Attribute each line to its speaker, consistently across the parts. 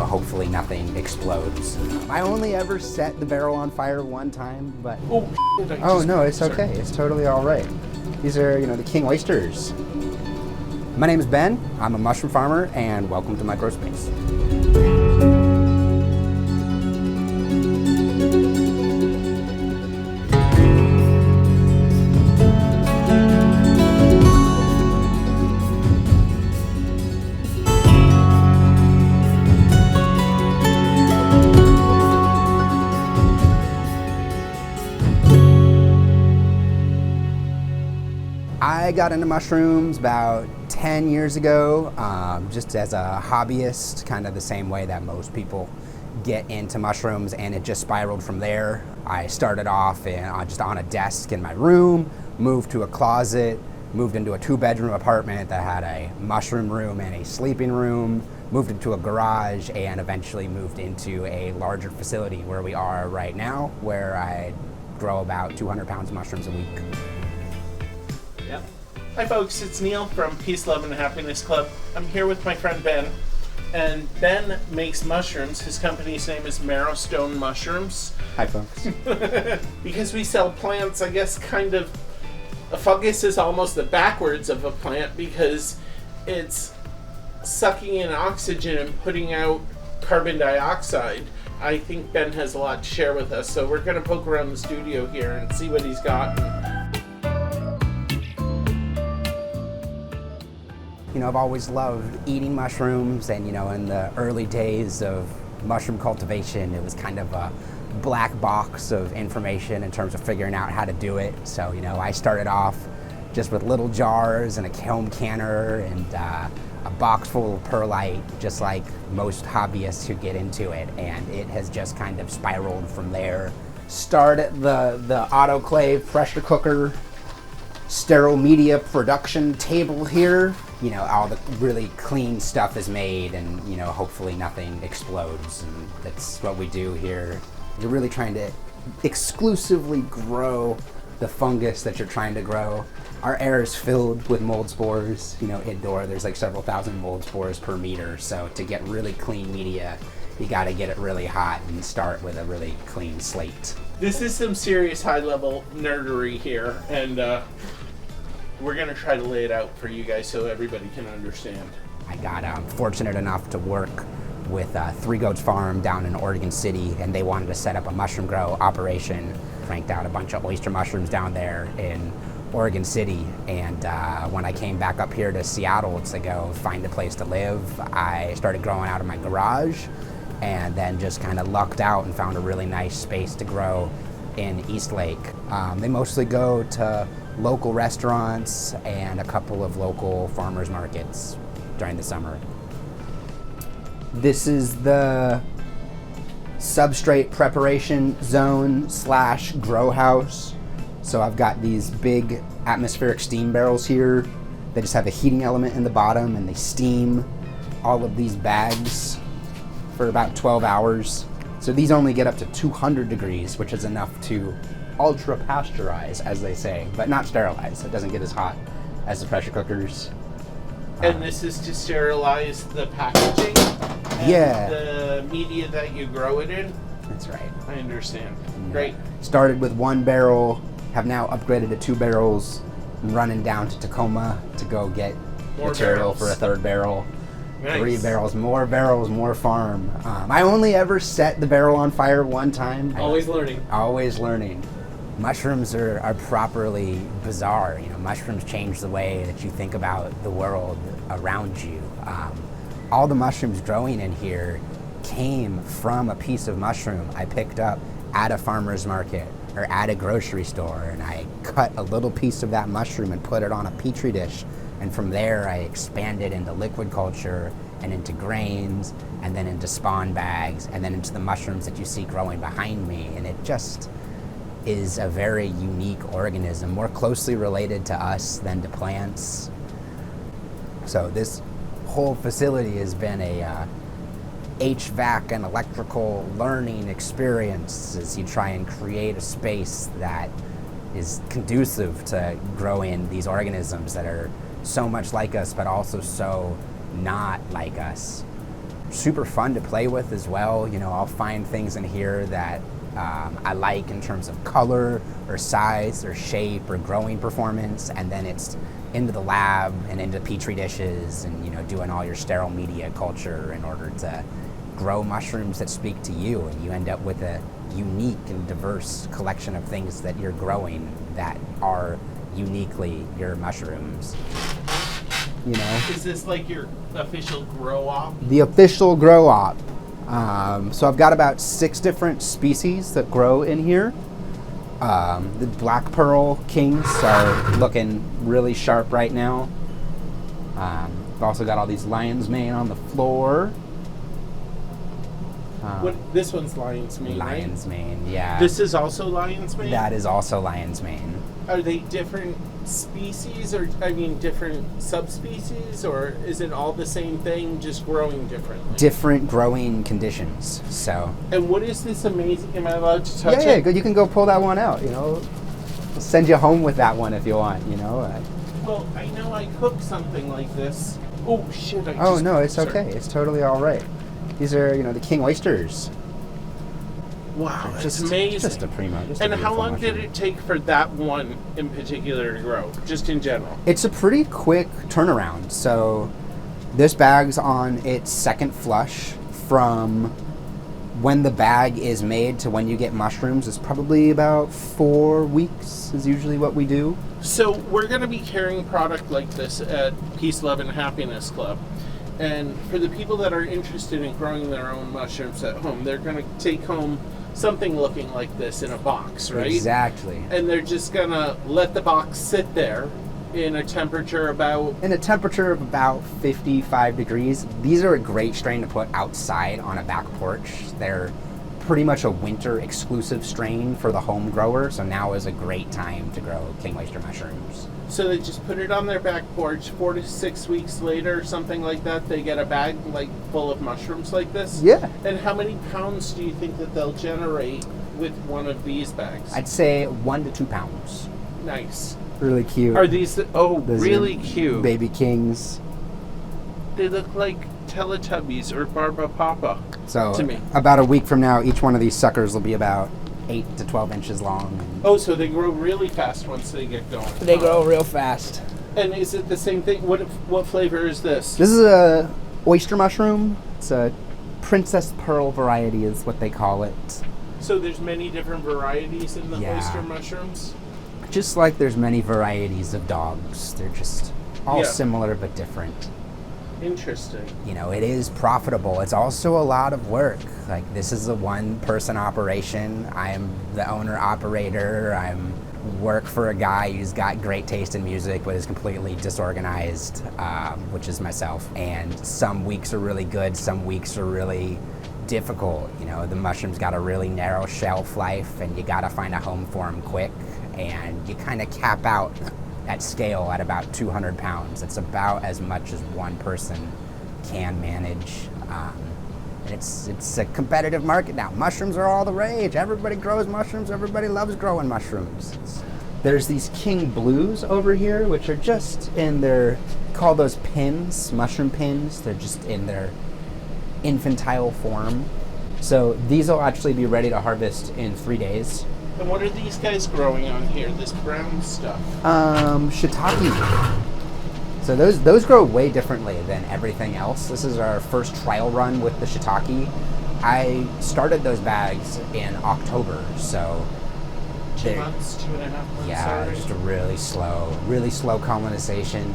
Speaker 1: hopefully nothing explodes. I only ever set the barrel on fire one time, but... Oh no, it's okay. It's totally all right. These are, the king oysters. My name is Ben. I'm a mushroom farmer, and welcome to Microspace. I got into mushrooms about 10 years ago, just as a hobbyist, kind of the same way that most people get into mushrooms, and it just spiraled from there. I started off just on a desk in my room, moved to a closet, moved into a 2-bedroom apartment that had a mushroom room and a sleeping room, moved into a garage, and eventually moved into a larger facility where we are right now, where I grow about 200 pounds of mushrooms a week.
Speaker 2: Yep. Hi folks, it's Neil from Peace, Love, and Happiness Club. I'm here with my friend Ben, and Ben makes mushrooms. His company's name is Marrowstone Mushrooms.
Speaker 1: Hi folks.
Speaker 2: Because we sell plants, I guess kind of, a fungus is almost the backwards of a plant because it's sucking in oxygen and putting out carbon dioxide. I think Ben has a lot to share with us, so we're going to poke around the studio here and see what he's got.
Speaker 1: I've always loved eating mushrooms, and in the early days of mushroom cultivation, it was kind of a black box of information in terms of figuring out how to do it. So, I started off just with little jars and a kiln canner and a box full of perlite, just like most hobbyists who get into it, and it has just kind of spiraled from there. Started the autoclave pressure cooker, sterile media production table here. All the really clean stuff is made, and hopefully nothing explodes, and that's what we do here. You're really trying to exclusively grow the fungus that you're trying to grow. Our air is filled with mold spores. Indoor there's like several thousand mold spores per meter, so to get really clean media, you got to get it really hot and start with a really clean slate.
Speaker 2: This is some serious high-level nerdery here, and we're going to try to lay it out for you guys so everybody can understand.
Speaker 1: I got fortunate enough to work with Three Goats Farm down in Oregon City, and they wanted to set up a mushroom grow operation. Cranked out a bunch of oyster mushrooms down there in Oregon City, and when I came back up here to Seattle to go find a place to live, I started growing out of my garage, and then just kind of lucked out and found a really nice space to grow in Eastlake. They mostly go to local restaurants and a couple of local farmers markets during the summer. This is the substrate preparation zone / grow house. So I've got these big atmospheric steam barrels here. They just have a heating element in the bottom, and they steam all of these bags for about 12 hours. So these only get up to 200 degrees, which is enough to ultra pasteurize, as they say, but not sterilize. It doesn't get as hot as the pressure cookers.
Speaker 2: And this is to sterilize the packaging and the media that you grow it in?
Speaker 1: That's right.
Speaker 2: I understand.
Speaker 1: Yeah.
Speaker 2: Great.
Speaker 1: Started with 1 barrel, have now upgraded to 2 barrels, I'm running down to Tacoma to go get
Speaker 2: More
Speaker 1: material
Speaker 2: barrels.
Speaker 1: for a 3rd barrel.
Speaker 2: Nice.
Speaker 1: 3 barrels, more farm. I only ever set the barrel on fire one time.
Speaker 3: Always learning.
Speaker 1: Always learning. Mushrooms are properly bizarre. Mushrooms change the way that you think about the world around you. All the mushrooms growing in here came from a piece of mushroom I picked up at a farmer's market or at a grocery store, and I cut a little piece of that mushroom and put it on a petri dish, and from there I expanded into liquid culture and into grains and then into spawn bags and then into the mushrooms that you see growing behind me, and it just is a very unique organism, more closely related to us than to plants. So this whole facility has been a HVAC and electrical learning experience as you try and create a space that is conducive to growing these organisms that are so much like us but also so not like us. super fun to play with as well. You know, I'll find things in here that I like in terms of color or size or shape or growing performance, and then it's into the lab and into petri dishes and, you know, doing all your sterile media culture in order to grow mushrooms that speak to you, and you end up with a unique and diverse collection of things that you're growing that are uniquely your mushrooms. You know,
Speaker 2: Is this like your official grow op?
Speaker 1: the official grow op. So I've got about 6 different species that grow in here. The Black Pearl Kings are looking really sharp right now. I've also got all these lion's mane on the floor.
Speaker 2: This one's lion's mane,
Speaker 1: Lion's mane, yeah.
Speaker 2: right? This is also lion's mane?
Speaker 1: That is also lion's mane.
Speaker 2: Are they different species, or I mean different subspecies, or is it all the same thing, just growing differently?
Speaker 1: Different growing conditions. So
Speaker 2: And what is this amazing? Am I allowed to touch
Speaker 1: yeah,
Speaker 2: it?
Speaker 1: good. You can go pull that one out. You know, I'll send you home with that one if you want. You know.
Speaker 2: Well, I know I cooked something like this. Oh shit!
Speaker 1: Oh no, it's
Speaker 2: sorry.
Speaker 1: okay. It's totally all right. These are, you know, the king oysters.
Speaker 2: Wow, that's
Speaker 1: Just
Speaker 2: amazing.
Speaker 1: Just a primo. Just a
Speaker 2: And how
Speaker 1: beautiful
Speaker 2: long did
Speaker 1: mushroom.
Speaker 2: it take for that one in particular to grow? Just in general.
Speaker 1: It's a pretty quick turnaround. So this bag's on its second flush. From when the bag is made to when you get mushrooms is probably about 4 weeks is usually what we do.
Speaker 2: So we're going to be carrying product like this at Peace, Love, and Happiness Club. And for the people that are interested in growing their own mushrooms at home, they're going to take home something looking like this in a box, right?
Speaker 1: Exactly.
Speaker 2: And they're just going to let the box sit there in a temperature about...
Speaker 1: In a temperature of about 55 degrees, these are a great strain to put outside on a back porch. They're pretty much a winter exclusive strain for the home grower, so now is a great time to grow king oyster mushrooms.
Speaker 2: So they just put it on their back porch. 4 to 6 weeks later, something like that, they get a bag like full of mushrooms like this.
Speaker 1: Yeah.
Speaker 2: And how many pounds do you think that they'll generate with one of these bags?
Speaker 1: I'd say 1 to 2 pounds.
Speaker 2: Nice.
Speaker 1: Really cute.
Speaker 2: Are these
Speaker 1: Those
Speaker 2: really
Speaker 1: are
Speaker 2: cute?
Speaker 1: Baby kings.
Speaker 2: They look like Teletubbies or Barbapapa
Speaker 1: So
Speaker 2: to me.
Speaker 1: about a week from now, each one of these suckers will be about 8 to 12 inches long.
Speaker 2: Oh, so they grow really fast once they get going.
Speaker 1: They grow real fast.
Speaker 2: And is it the same thing? What flavor is this?
Speaker 1: This is a oyster mushroom. It's a princess pearl variety is what they call it.
Speaker 2: So there's many different varieties in the
Speaker 1: Yeah.
Speaker 2: oyster mushrooms?
Speaker 1: Just like there's many varieties of dogs. They're just all
Speaker 2: Yeah.
Speaker 1: similar but different.
Speaker 2: Interesting.
Speaker 1: You know, it is profitable. It's also a lot of work. Like, this is a one-person operation. I'm the owner operator. I'm work for a guy who's got great taste in music but is completely disorganized, which is myself. And some weeks are really good. Some weeks are really difficult. You know, the mushroom's got a really narrow shelf life, and you got to find a home for them quick. And you kind of cap out at scale at about 200 pounds. It's about as much as one person can manage. And it's a competitive market now. Mushrooms are all the rage. Everybody grows mushrooms. Everybody loves growing mushrooms. There's these king blues over here, which are just in their, call those pins, mushroom pins. They're just in their infantile form. So these will actually be ready to harvest in 3 days.
Speaker 2: And what are these guys growing on here? This brown stuff.
Speaker 1: Shiitake. So those grow way differently than everything else. This is our first trial run with the shiitake. I started those bags in October, so
Speaker 2: 2 months, 2.5 months.
Speaker 1: yeah,
Speaker 2: already?
Speaker 1: just a really slow colonization.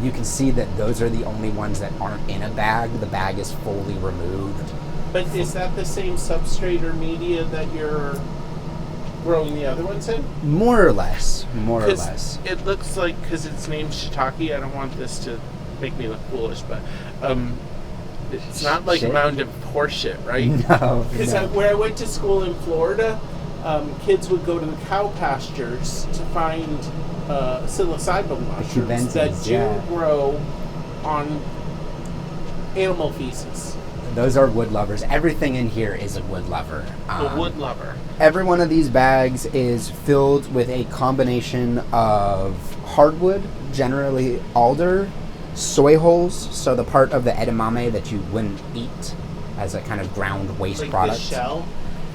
Speaker 1: You can see that those are the only ones that aren't in a bag. The bag is fully removed.
Speaker 2: But is that the same substrate or media that you're growing the other ones in?
Speaker 1: More or less.
Speaker 2: 'Cause it looks like, because it's named shiitake, I don't want this to make me look foolish, but it's not like
Speaker 1: Shit.
Speaker 2: a mound of horseshit, right?
Speaker 1: No,
Speaker 2: Because
Speaker 1: no.
Speaker 2: where I went to school in Florida, kids would go to the cow pastures to find psilocybin mushrooms that
Speaker 1: cubensis,
Speaker 2: do
Speaker 1: yeah.
Speaker 2: grow on animal feces.
Speaker 1: Those are wood lovers. Everything in here is a wood lover.
Speaker 2: A wood lover.
Speaker 1: Every one of these bags is filled with a combination of hardwood, generally alder, soy hulls, so the part of the edamame that you wouldn't eat as a kind of ground waste
Speaker 2: Like
Speaker 1: product.
Speaker 2: the shell?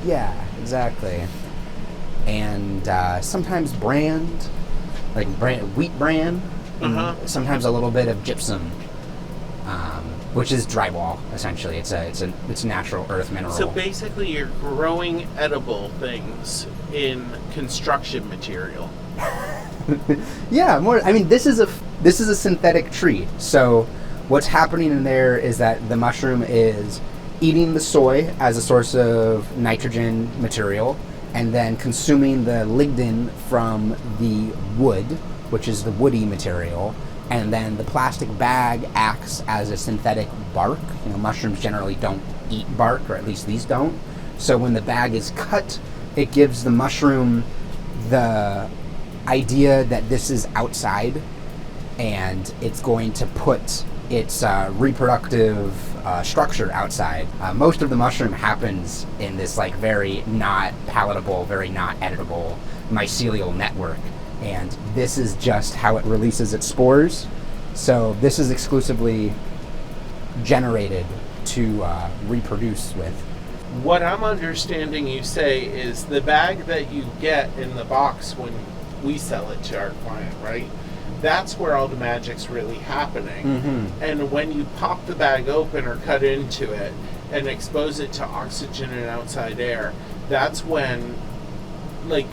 Speaker 1: Yeah, exactly. And sometimes wheat bran, and sometimes a little bit of gypsum, which is drywall. Essentially, it's a natural earth mineral.
Speaker 2: So basically, you're growing edible things in construction material.
Speaker 1: Yeah, more. I mean, this is a synthetic tree. So what's happening in there is that the mushroom is eating the soy as a source of nitrogen material, and then consuming the lignin from the wood, which is the woody material, and then the plastic bag acts as a synthetic bark. You know, mushrooms generally don't eat bark, or at least these don't. So when the bag is cut, it gives the mushroom the idea that this is outside, and it's going to put its reproductive structure outside. Most of the mushroom happens in this like very not palatable, very not editable mycelial network, and this is just how it releases its spores. So this is exclusively generated to reproduce with.
Speaker 2: What I'm understanding you say is the bag that you get in the box when we sell it to our client, right? That's where all the magic's really happening.
Speaker 1: Mm-hmm.
Speaker 2: And when you pop the bag open or cut into it and expose it to oxygen and outside air, that's when, like,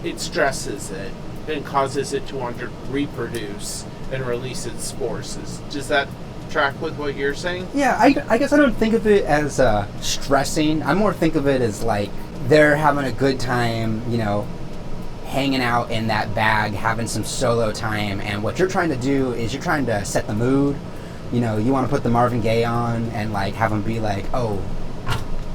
Speaker 2: it stresses it and causes it to want to reproduce and release its spores. Does that track with what you're saying?
Speaker 1: Yeah, I guess I don't think of it as stressing. I more think of it as like they're having a good time, you know, hanging out in that bag, having some solo time, and what you're trying to do is you're trying to set the mood. You know, you want to put the Marvin Gaye on and like have them be like, oh,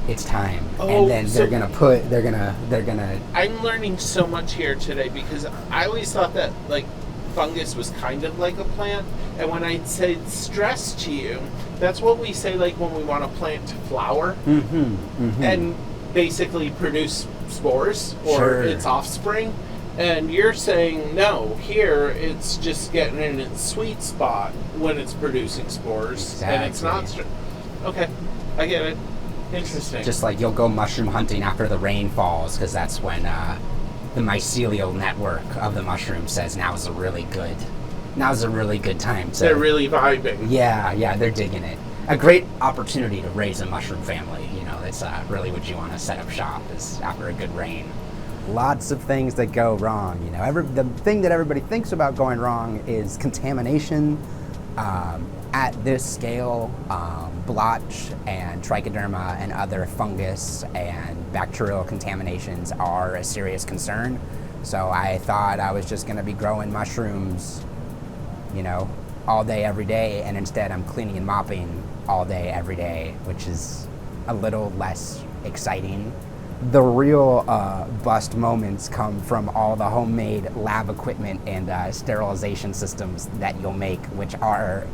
Speaker 1: it's time. And then they're gonna
Speaker 2: I'm learning so much here today because I always thought that like fungus was kind of like a plant, and when I said stress to you, that's what we say like when we want a plant to flower and basically produce spores or its offspring. And you're saying no, here it's just getting in its sweet spot when it's producing spores. And it's not okay, I get it. Interesting.
Speaker 1: Just like you'll go mushroom hunting after the rain falls, because that's when the mycelial network of the mushroom says now's a really good time to...
Speaker 2: They're really vibing.
Speaker 1: Yeah, they're digging it. A great opportunity to raise a mushroom family. You know, it's really what you want to set up shop is after a good rain. Lots of things that go wrong. You know, the thing that everybody thinks about going wrong is contamination. At this scale, blotch and trichoderma and other fungus and bacterial contaminations are a serious concern. So I thought I was just going to be growing mushrooms, you know, all day, every day, and instead I'm cleaning and mopping all day, every day, which is a little less exciting. The real bust moments come from all the homemade lab equipment and sterilization systems that you'll make, which are,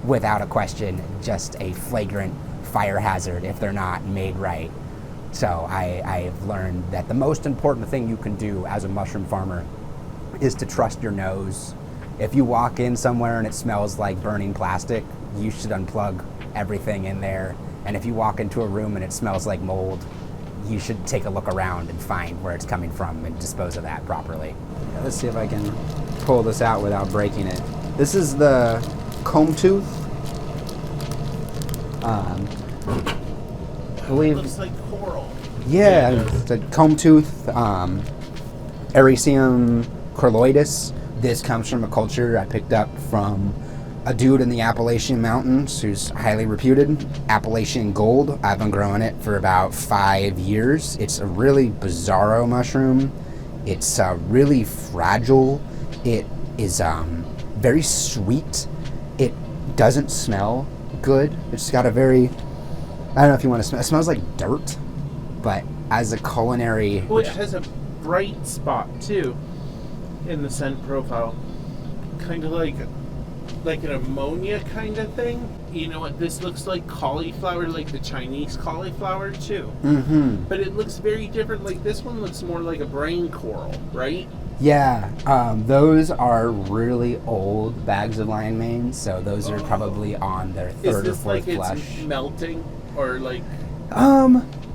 Speaker 1: without a question, just a flagrant fire hazard if they're not made right. So I've learned that the most important thing you can do as a mushroom farmer is to trust your nose. If you walk in somewhere and it smells like burning plastic, you should unplug everything in there. And if you walk into a room and it smells like mold, you should take a look around and find where it's coming from and dispose of that properly. Yeah, let's see if I can pull this out without breaking it. This is the comb tooth. I believe.
Speaker 2: It looks like coral.
Speaker 1: Yeah, it's a comb tooth. Ericium corloidus. This comes from a culture I picked up from a dude in the Appalachian Mountains who's highly reputed. Appalachian gold. I've been growing it for about 5 years. It's a really bizarro mushroom. It's really fragile. It is very sweet. It doesn't smell good. It's got a very, I don't know if you want to smell, it smells like dirt, but as a culinary...
Speaker 2: Which has a bright spot too in the scent profile. Kind of like an ammonia kind of thing. You know what, this looks like cauliflower, like the Chinese cauliflower too.
Speaker 1: Mm-hmm.
Speaker 2: But it looks very different. Like this one looks more like a brain coral, right?
Speaker 1: Yeah, those are really old bags of lion manes, so those are probably on their
Speaker 2: Is
Speaker 1: third or
Speaker 2: this like
Speaker 1: fourth
Speaker 2: it's
Speaker 1: flush.
Speaker 2: melting or like?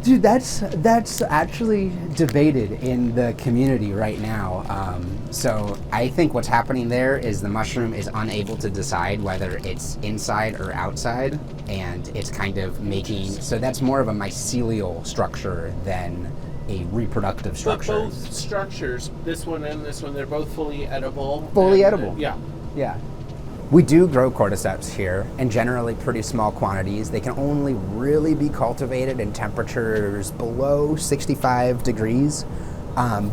Speaker 1: Dude, that's actually debated in the community right now. So I think what's happening there is the mushroom is unable to decide whether it's inside or outside, and it's kind of making, so that's more of a mycelial structure than a reproductive
Speaker 2: But
Speaker 1: structure.
Speaker 2: both structures, this one and this one, they're both fully edible.
Speaker 1: Fully
Speaker 2: and,
Speaker 1: edible.
Speaker 2: Yeah.
Speaker 1: Yeah. We do grow cordyceps here, and generally pretty small quantities. They can only really be cultivated in temperatures below 65 degrees.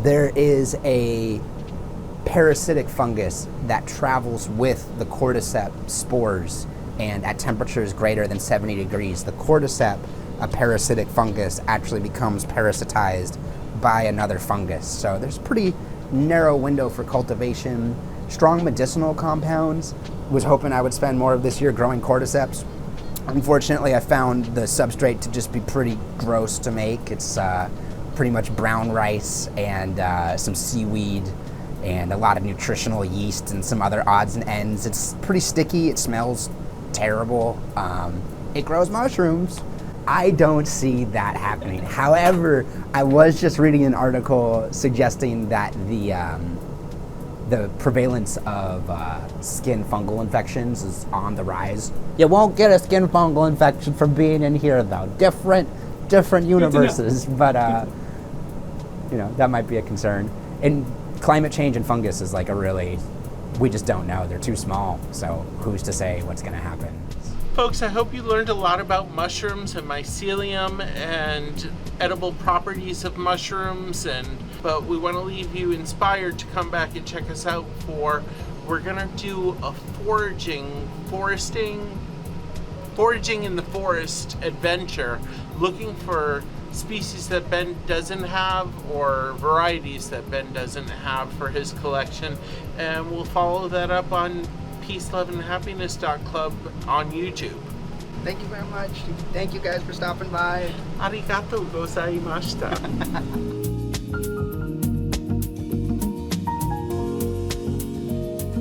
Speaker 1: There is a parasitic fungus that travels with the cordyceps spores, and at temperatures greater than 70 degrees, the cordyceps, a parasitic fungus, actually becomes parasitized by another fungus. So there's a pretty narrow window for cultivation. Strong medicinal compounds. Was hoping I would spend more of this year growing cordyceps. Unfortunately, I found the substrate to just be pretty gross to make. It's pretty much brown rice and some seaweed and a lot of nutritional yeast and some other odds and ends. It's pretty sticky. It smells terrible. It grows mushrooms. I don't see that happening. However, I was just reading an article suggesting that the prevalence of skin fungal infections is on the rise. You won't get a skin fungal infection from being in here, though. Different universes, but that might be a concern. And climate change and fungus is like we just don't know. They're too small, so who's to say what's going to happen?
Speaker 2: Folks, I hope you learned a lot about mushrooms and mycelium and edible properties of mushrooms, but we want to leave you inspired to come back and check us out we're going to do a foraging in the forest adventure, looking for species that Ben doesn't have or varieties that Ben doesn't have for his collection, and we'll follow that up on Peace, Love, and Happiness Club on YouTube.
Speaker 1: Thank you very much. Thank you guys for stopping by.
Speaker 2: Arigatou gozaimashita.